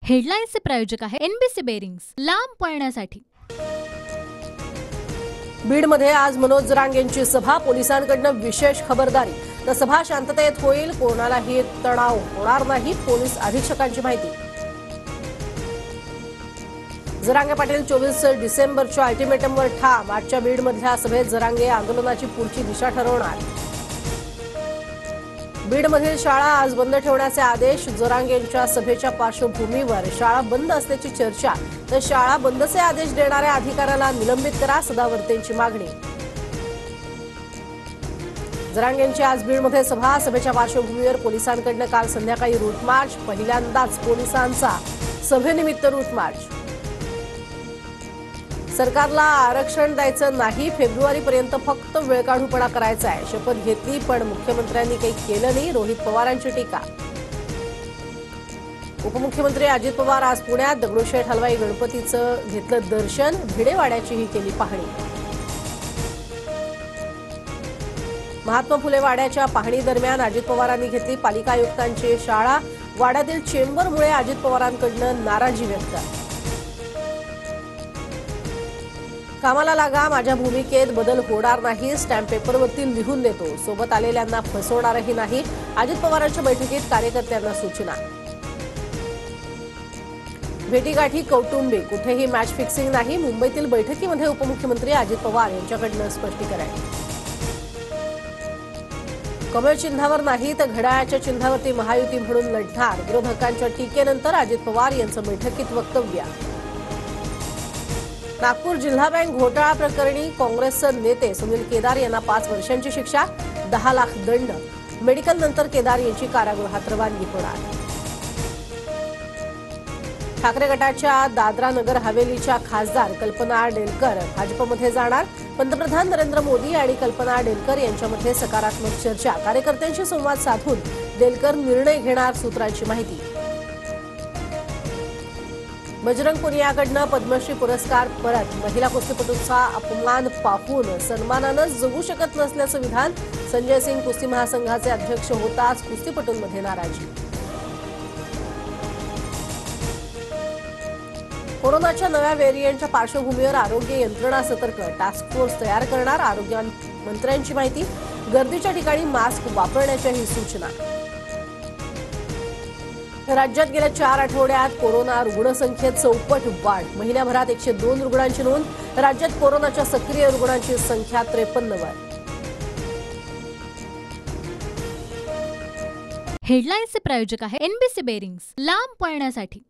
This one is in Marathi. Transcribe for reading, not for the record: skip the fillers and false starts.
हेडलाईन्सचे प्रायोजक आहे एनबीसी बेरिंग्स, लांब पळण्यासाठी। बीडमध्ये आज मनोज जरांगेंची सभा, पोलिसांकडून विशेष खबरदारी। तर सभा शांततेत होईल, कोणालाही तणाव होणार नाही, पोलीस अधीक्षकांची माहिती। जरांगे पाटील 24 डिसेंबरच्या अल्टिमेटमवर ठाम। आजच्या बीडमधल्या सभेत जरांगे आंदोलनाची पुढची दिशा ठरवणार। बीडमधील शाळा आज बंद ठेवण्याचे आदेश। जरांगेंच्या सभेच्या पार्श्वभूमीवर शाळा बंद असल्याची चर्चा। तर शाळा बंदचे आदेश देणाऱ्या अधिकाऱ्याला निलंबित करा, सदावर्तेंची मागणी। जरांगेंची आज बीडमध्ये सभा, सभेच्या पार्श्वभूमीवर पोलिसांकडून काल संध्याकाळी रूट मार्च। पहिल्यांदाच पोलिसांचा सभेनिमित्त रूट मार्च। सरकारला आरक्षण द्यायचं नाही, फेब्रुवारीपर्यंत फक्त वेळकाढूपणा करायचा आहे। शपथ घेतली पण मुख्यमंत्र्यांनी काही केलं नाही, रोहित पवारांची टीका। उपमुख्यमंत्री अजित पवार आज पुण्यात दगडूशेठ हलवाई गणपतीचं घेतलं दर्शन, भिडेवाड्याचीही केली पाहणी। महात्मा फुले वाड्याच्या पाहणी दरम्यान अजित पवारांनी घेतली पालिका आयुक्तांची शाळा। वाड्यातील चेंबरमुळे अजित पवारांकडून नाराजी व्यक्त। कामाला लागा, माझ्या भूमिकेत बदल होणार नाही, स्टॅम्प पेपरवरती लिहून देतो, सोबत आलेल्यांना फसवणारही नाही। अजित पवारांच्या बैठकीत कार्यकर्त्यांना सूचना। भेटीगाठी कौटुंबिक, कुठेही मॅच फिक्सिंग नाही, मुंबईतील बैठकीमध्ये उपमुख्यमंत्री अजित पवार यांच्याकडून स्पष्टीकरण। कमळ चिन्हावर नाही तर घड्याळाच्या चिन्हावरती महायुती म्हणून लढणार, विरोधकांच्या टीकेनंतर अजित पवार यांचं बैठकीत वक्तव्य। नागपूर जिल्हा बँक घोटाळा प्रकरणी काँग्रेसचे नेते सुनील केदार यांना 5 वर्षांची शिक्षा, 10 लाख दंड। मेडिकल नंतर केदार यांची कारागृहात रवानगी होणार। ठाकरे गटाच्या दादरा नगर हवेलीच्या खासदार कल्पना डेलकर भाजपमध्ये जाणार। पंतप्रधान नरेंद्र मोदी आणि कल्पना डेलकर यांच्यामध्ये सकारात्मक चर्चा, कार्यकर्त्यांशी संवाद साधून डेलकर निर्णय घेणार, सूत्रांची माहिती। बजरंग पुनियाकडनं पद्मश्री पुरस्कार परत, महिला कुस्तीपटूचा अपमान पाहून सन्मानानं जगू शकत नसल्याचं विधान। संजय सिंग कुस्ती महासंघाचे अध्यक्ष होताच कुस्तीपटूंमध्ये नाराजी। कोरोनाच्या नव्या व्हेरियंटच्या पार्श्वभूमीवर आरोग्य यंत्रणा सतर्क, टास्क फोर्स तयार करणार, आरोग्य मंत्र्यांची माहिती। गर्दीच्या ठिकाणी मास्क वापरण्याच्याही सूचना। राज्यात गेल्या 4 आठवड्यात कोरोना रुग्णसंख्येत 4पट वाढ, महिन्याभरात 102 रुग्णांची नोंद। राज्यात कोरोनाच्या सक्रिय रुग्णांची संख्या 53 वर। हेडलाईन्सचे प्रायोजक आहे एनबीसी बेरिंग्स, लांब पळण्यासाठी।